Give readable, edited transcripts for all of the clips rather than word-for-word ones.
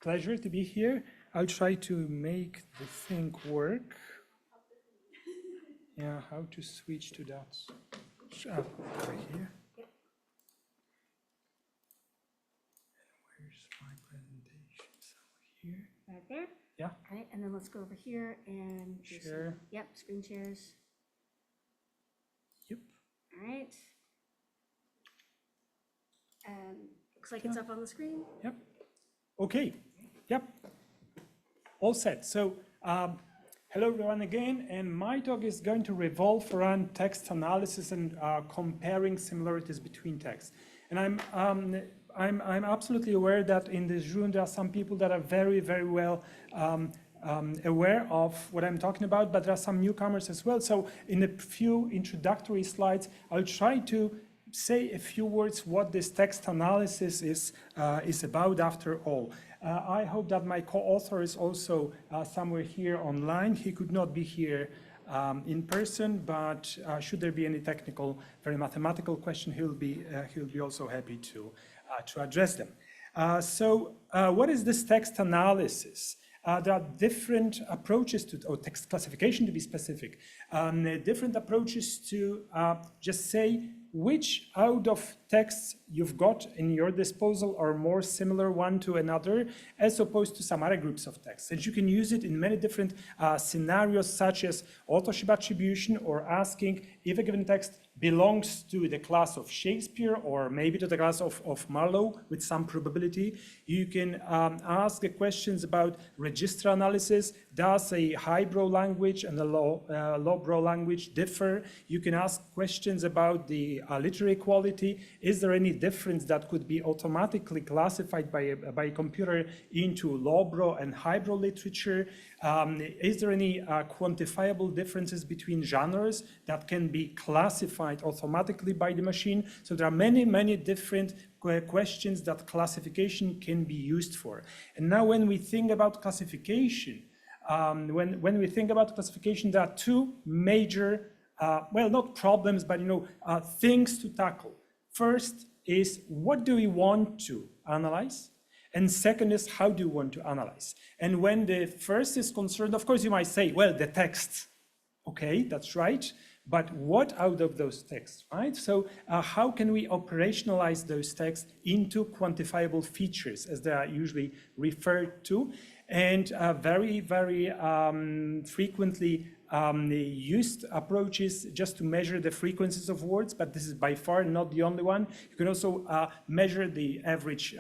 pleasure to be here. I'll try to make the thing work. Yeah, how to switch to that? Over here. Where's my presentation? Somewhere here. Right there. Yeah. All right, and then let's go over here and Share. Yep, screen shares. Yep. All right. And looks like it's up on the screen. Yep. Okay. Yep. All set. So, hello everyone again, and my talk is going to revolve around text analysis and comparing similarities between texts. And I'm absolutely aware that in this room there are some people that are very, very well aware of what I'm talking about, but there are some newcomers as well. So in a few introductory slides, I'll try to say a few words what this text analysis is about after all. I hope that my co-author is also somewhere here online. He could not be here in person, but should there be any technical, very mathematical question, he'll be also happy to address them. So what is this text analysis? There are different approaches to, or text classification to be specific, different approaches to just say which out of texts you've got in your disposal are more similar one to another, as opposed to some other groups of texts. And you can use it in many different scenarios, such as authorship attribution, or asking if a given text belongs to the class of Shakespeare or maybe to the class of Marlowe with some probability. You can ask the questions about register analysis. Does a highbrow language and a lowbrow language differ? You can ask questions about the literary quality. Is there any difference that could be automatically classified by a computer into lowbrow and highbrow literature? Is there any quantifiable differences between genres that can be classified automatically by the machine? So there are many, many different questions that classification can be used for. And now when we think about classification, when we think about classification, there are two major, well, not problems, but things to tackle. First is, what do we want to analyze? And second is, how do you want to analyze? And when the first is concerned, of course, you might say, well, the text. Okay, that's right. But what out of those texts, right? So how can we operationalize those texts into quantifiable features, as they are usually referred to? And very, very frequently used approaches just to measure the frequencies of words, but this is by far not the only one. You can also measure the average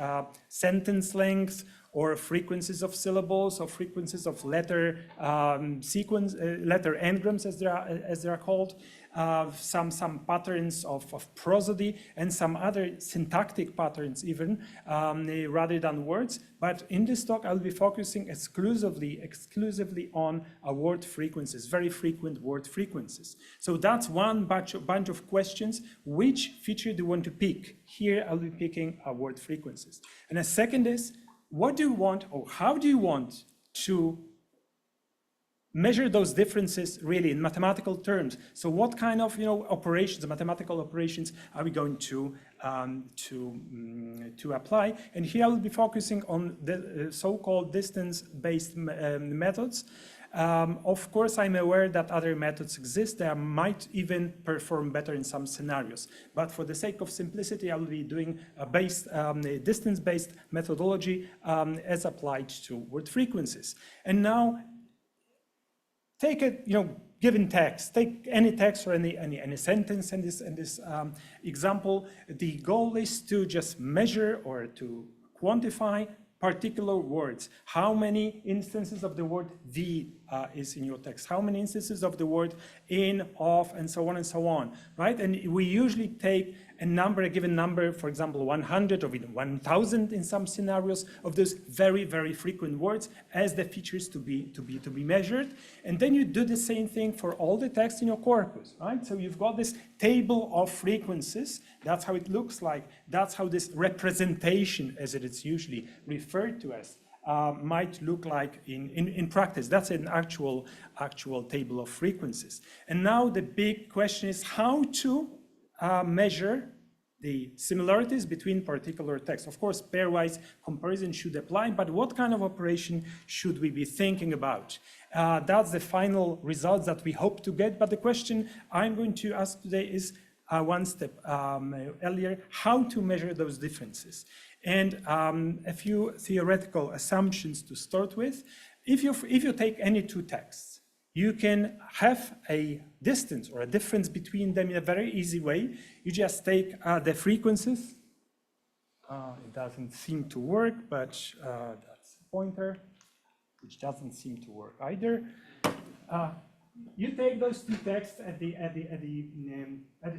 sentence length, or frequencies of syllables, or frequencies of letter letter engrams, as they are called, some patterns of prosody, and some other syntactic patterns even, rather than words. But in this talk, I'll be focusing exclusively on word frequencies, very frequent word frequencies. So that's one bunch of questions. Which feature do you want to pick? Here, I'll be picking word frequencies. And a second is, what do you want, or how do you want to measure those differences really in mathematical terms? So what kind of operations, mathematical operations, are we going to apply? And here I will be focusing on the so-called distance-based methods. Of course, I'm aware that other methods exist. They might even perform better in some scenarios. But for the sake of simplicity, I will be doing a distance-based methodology as applied to word frequencies. And now, take a given text. Take any text or any sentence in this example. The goal is to just measure or to quantify particular words. How many instances of the word the is in your text? How many instances of the word in, of, and so on, right? And we usually take a given number, for example, 100 or even 1,000 in some scenarios, of those very, very frequent words as the features to be measured. And then you do the same thing for all the text in your corpus, right? So you've got this table of frequencies. That's how it looks like. That's how this representation, as it is usually referred to as, might look like in practice. That's an actual table of frequencies. And now the big question is how to measure the similarities between particular texts. Of course, pairwise comparison should apply, but what kind of operation should we be thinking about? That's the final results that we hope to get, but the question I'm going to ask today is one step earlier, how to measure those differences. And a few theoretical assumptions to start with. If you take any two texts, you can have a distance or a difference between them in a very easy way. You just take the frequencies. It doesn't seem to work, but that's a pointer, which doesn't seem to work either. You take those two texts at the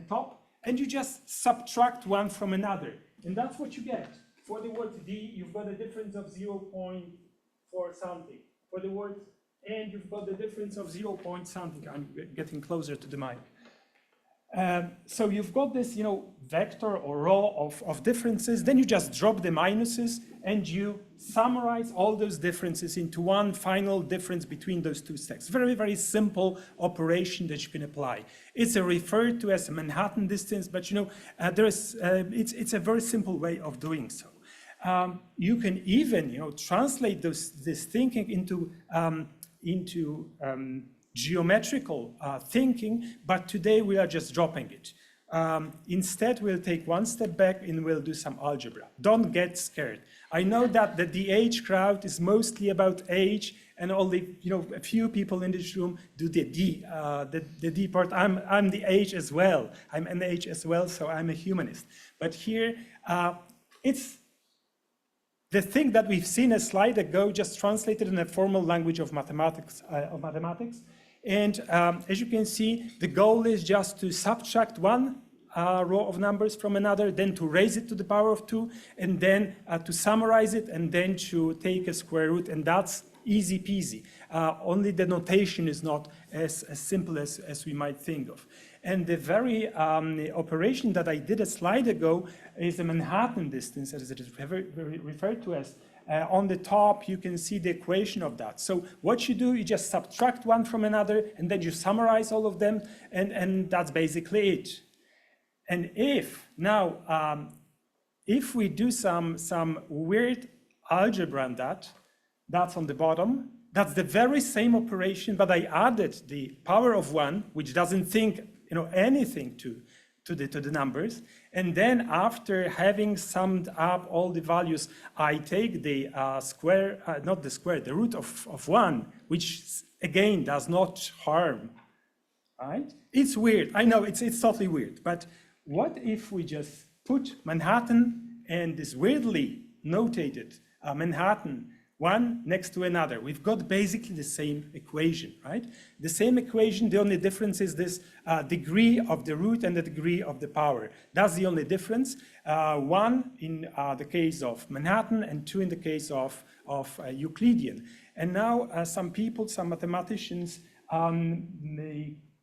top, and you just subtract one from another, and that's what you get. For the word D, you've got a difference of 0.4 something. For the word and you've got the difference of 0 point something. I'm getting closer to the mic. So you've got this, vector or row of differences. Then you just drop the minuses and you summarize all those differences into one final difference between those two texts. Very, very simple operation that you can apply. It's referred to as a Manhattan distance, but it's a very simple way of doing so. You can even, translate this thinking into geometrical thinking, but today we are just dropping it. Instead, we'll take one step back and we'll do some algebra. Don't get scared. I know that the DH crowd is mostly about age, and only a few people in this room do the D part. I'm the H as well. I'm an H as well, so I'm a humanist. But here, it's the thing that we've seen a slide ago, just translated in a formal language of mathematics. And as you can see, the goal is just to subtract one row of numbers from another, then to raise it to the power of 2, and then to summarize it, and then to take a square root, and that's easy peasy. Only the notation is not as simple as we might think of. And the very operation that I did a slide ago is the Manhattan distance, as it is referred to as. On the top, you can see the equation of that. So what you do, you just subtract one from another, and then you summarize all of them, and that's basically it. And if we do some weird algebra on that's on the bottom. That's the very same operation, but I added the power of 1, which doesn't think anything to the numbers. And then after having summed up all the values, I take the the root of 1, which again does not harm, right? It's weird. I know it's totally weird, but what if we just put Manhattan and this weirdly notated Manhattan one next to another? We've got basically the same equation, right? The same equation, the only difference is this degree of the root and the degree of the power. That's the only difference. 1 in the case of Manhattan and 2 in the case of Euclidean. And now some mathematicians,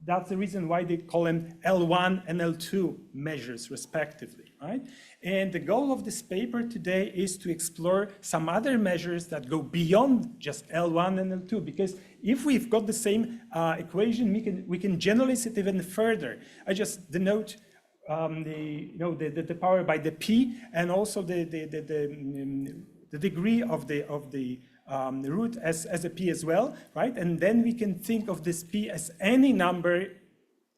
that's the reason why they call them L1 and L2 measures respectively, right? And the goal of this paper today is to explore some other measures that go beyond just L1 and L2, because if we've got the same equation, we can generalize it even further. I just denote the power by the P, and also the degree of the root as a P as well, right? And then we can think of this P as any number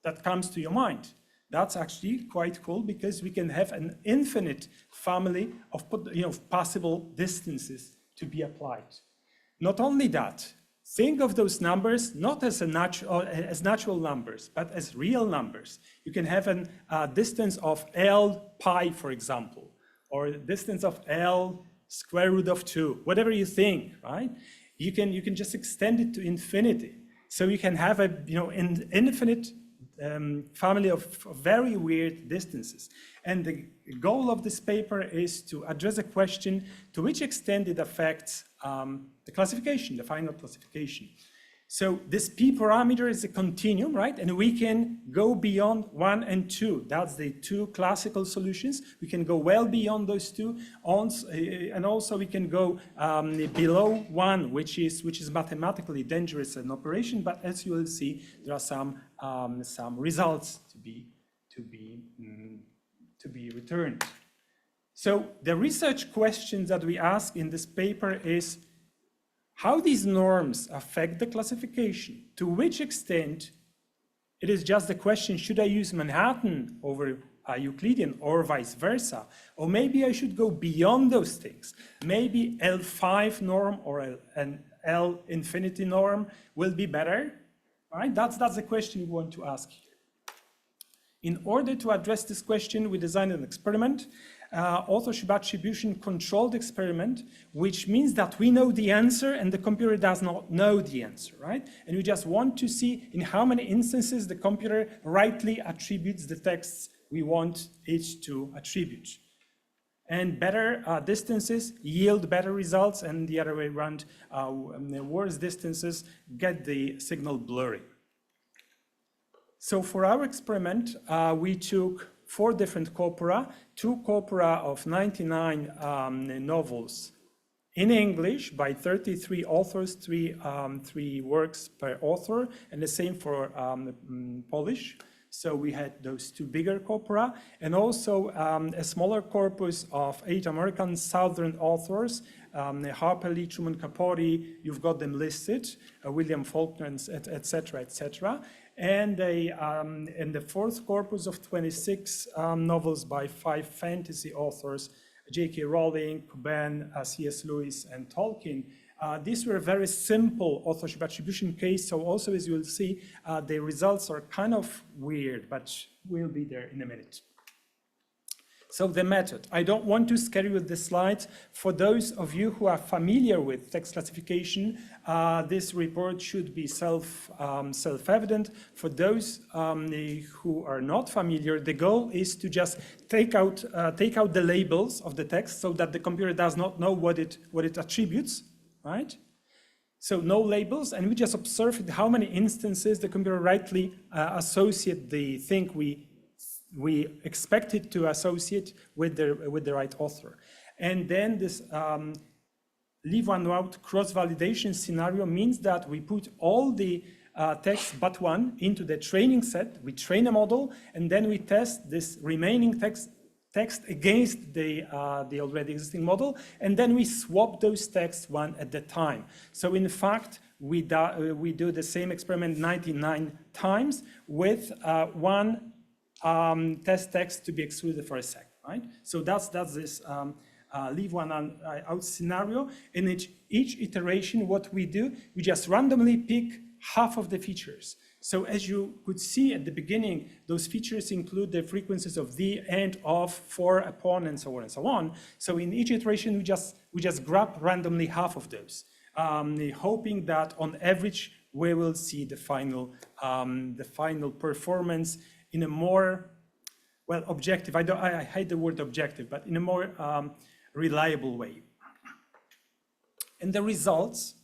that comes to your mind. That's actually quite cool, because we can have an infinite family of possible distances to be applied. Not only that, think of those numbers not as natural numbers, but as real numbers. You can have a distance of L pi, for example, or a distance of L square root of 2, whatever you think, right? You can just extend it to infinity. So you can have an infinite family of very weird distances. And the goal of this paper is to address a question to which extent it affects the classification, the final classification. So this P parameter is a continuum, right? And we can go beyond 1 and 2. That's the two classical solutions. We can go well beyond those two. And also we can go below 1, which is mathematically dangerous an operation. But as you will see, there are some results to be returned. So the research questions that we ask in this paper is how these norms affect the classification, to which extent it is just the question, should I use Manhattan over Euclidean or vice versa? Or maybe I should go beyond those things. Maybe L5 norm or an L infinity norm will be better, right? That's the question we want to ask here. In order to address this question, we designed an experiment, authorship attribution controlled experiment, which means that we know the answer and the computer does not know the answer, right? And we just want to see in how many instances the computer rightly attributes the texts we want it to attribute. And better distances yield better results, and the other way around, worse distances get the signal blurry. So for our experiment, we took 4 different corpora, 2 corpora of 99 novels in English by 33 authors, 3 works per author, and the same for Polish. So we had those 2 bigger corpora, and also a smaller corpus of 8 American Southern authors, Harper Lee, Truman Capote, you've got them listed, William Faulkner, etc., etc. And in the 4th corpus of 26 novels by 5 fantasy authors, J.K. Rowling, Coben, C.S. Lewis, and Tolkien. These were very simple authorship attribution case, so also as you will see, the results are kind of weird, but we'll be there in a minute. So the method. I don't want to scare you with the slides. For those of you who are familiar with text classification, this report should be self-evident. For those who are not familiar, the goal is to just take out the labels of the text so that the computer does not know what it attributes, right? So no labels, and we just observe how many instances the computer rightly associate the thing we expect it to associate with the right author. And then this leave one out cross-validation scenario means that we put all the text but one into the training set, we train a model, and then we test this remaining text against the already existing model, and then we swap those texts one at a time. So in fact, we do the same experiment 99 times with one test text to be excluded for a second, right? So that's this leave one out scenario. In each iteration, what we do, we just randomly pick half of the features. So as you could see at the beginning, those features include the frequencies of the, and, of, for, upon, and so on and so on. So in each iteration, we just grab randomly half of those, hoping that on average we will see the final performance in a more, well, objective. I hate the word objective, but in a more reliable way. And the results.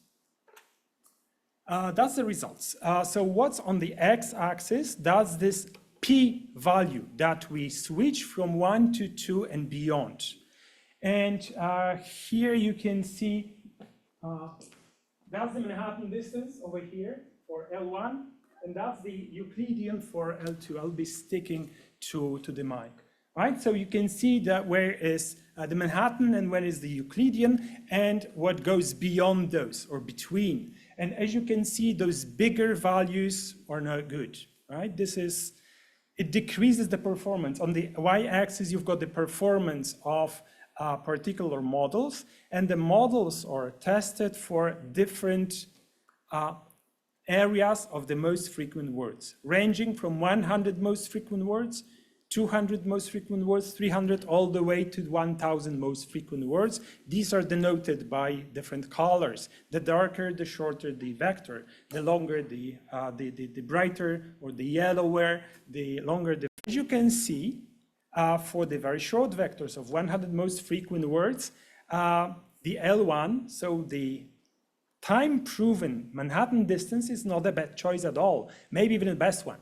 That's the results. So what's on the x-axis? That's this p-value that we switch from 1 to 2 and beyond. And here you can see that's the Manhattan distance over here for L1, and that's the Euclidean for L2. I'll be sticking to the mic. Right, so you can see that where is the Manhattan and where is the Euclidean and what goes beyond those or between. And as you can see, those bigger values are not good, right? It decreases the performance. On the y-axis, you've got the performance of particular models, and the models are tested for different areas of the most frequent words, ranging from 100 most frequent words, 200 most frequent words, 300, all the way to 1,000 most frequent words. These are denoted by different colors. The darker, the shorter the vector. The longer, the brighter, or the yellower, the longer the... As you can see, for the very short vectors of 100 most frequent words, the L1, so the time-proven Manhattan distance is not a bad choice at all, maybe even the best one.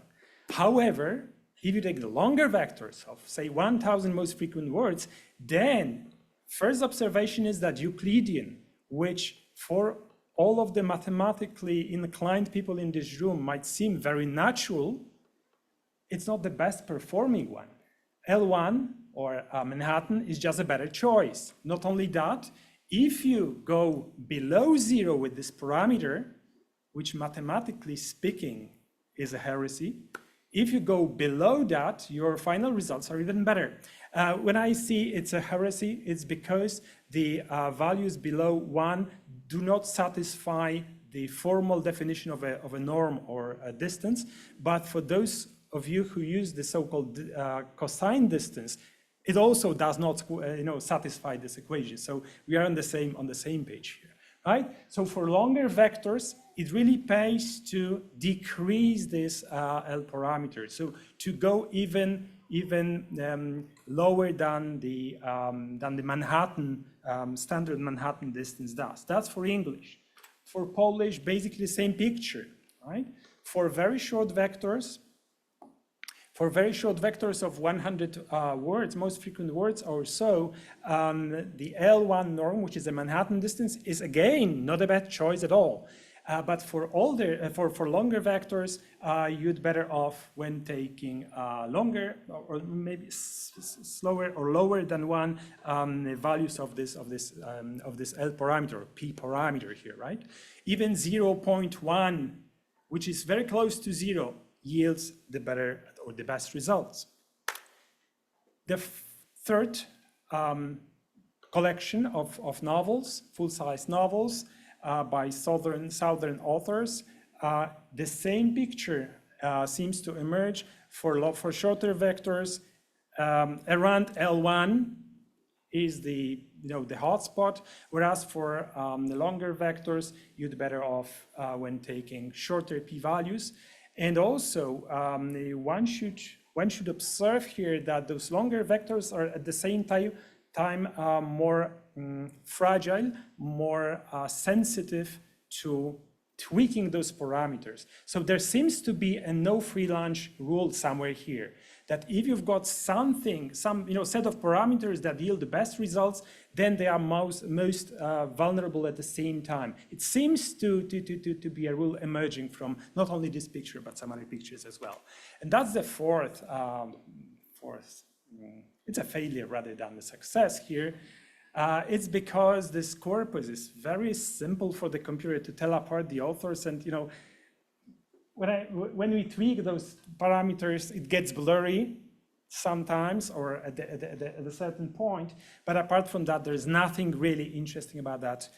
However, if you take the longer vectors of, say, 1,000 most frequent words, then first observation is that Euclidean, which for all of the mathematically inclined people in this room might seem very natural, it's not the best performing one. L1 or Manhattan is just a better choice. Not only that, if you go below 0 with this parameter, which mathematically speaking is a heresy, if you go below that, your final results are even better. When I see it's a heresy, it's because the values below 1 do not satisfy the formal definition of a norm or a distance. But for those of you who use the so-called cosine distance, it also does not satisfy this equation. So we are on the same page here, right? So for longer vectors, it really pays to decrease this L parameter. So to go even lower than the Manhattan standard Manhattan distance does. That's for English. For Polish, basically the same picture, right? For very short vectors of 100 words, most frequent words or so, the L1 norm, which is the Manhattan distance, is again not a bad choice at all. But for longer vectors, you'd better off when taking longer or maybe slower or lower than 1 values of this L parameter, P parameter here, right? Even 0.1, which is very close to 0, yields the better or the best results. The third collection of novels, full-size novels, by Southern authors, the same picture seems to emerge for shorter vectors. Around L1 is the hotspot, whereas for the longer vectors, you'd better off when taking shorter p-values. And also, one should observe here that those longer vectors are at the same time more fragile, more sensitive to tweaking those parameters. So there seems to be a no free lunch rule somewhere here, that if you've got some set of parameters that yield the best results, then they are most vulnerable at the same time. It seems to be a rule emerging from not only this picture, but some other pictures as well. And that's the fourth, it's a failure rather than a success here. It's because this corpus is very simple for the computer to tell apart the authors, and when we tweak those parameters, it gets blurry sometimes or at a certain point. But apart from that, there's nothing really interesting about that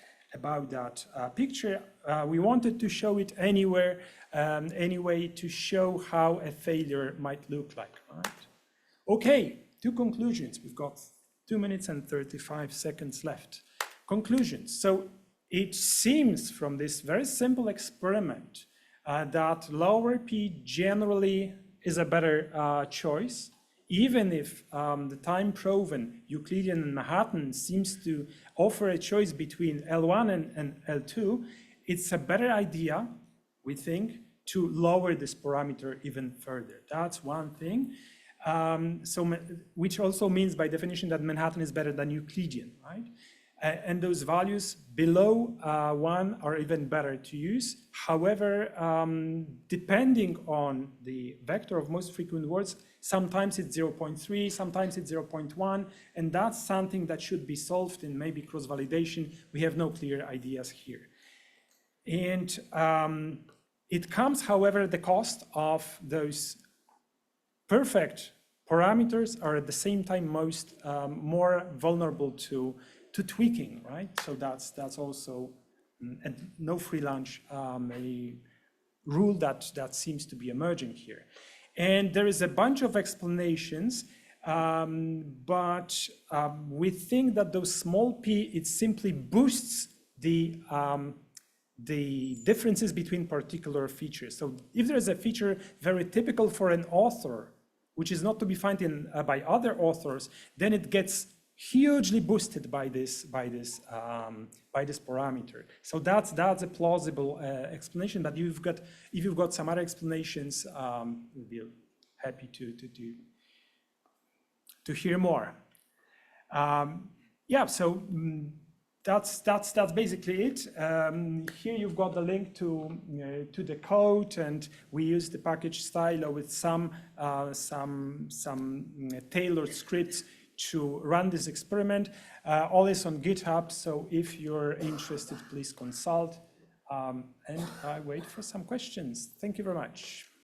picture. We wanted to show it anyway to show how a failure might look like. Right? Okay, 2 conclusions. We've got 2 minutes and 35 seconds left. Conclusions. So it seems from this very simple experiment that lower p generally is a better choice, even if the time-proven Euclidean and Manhattan seems to offer a choice between L1 and L2. It's a better idea, we think, to lower this parameter even further. That's one thing. Which also means by definition that Manhattan is better than Euclidean, right? And those values below 1 are even better to use. However, depending on the vector of most frequent words, sometimes it's 0.3, sometimes it's 0.1, and that's something that should be solved in maybe cross-validation. We have no clear ideas here. And it comes, however, at the cost of those perfect parameters are at the same time more vulnerable to tweaking, right? So that's also a no free lunch, a rule that seems to be emerging here. And there is a bunch of explanations, but we think that those small p, it simply boosts the differences between particular features. So if there is a feature very typical for an author, which is not to be found by other authors, then it gets hugely boosted by this parameter. So that's a plausible explanation. But if you've got some other explanations, we'll be happy to hear more. Yeah. So that's basically it. Here you've got the link to the code, and we use the package stylo with some tailored scripts to run this experiment. All is on GitHub, so if you're interested, please consult. And I wait for some questions. Thank you very much.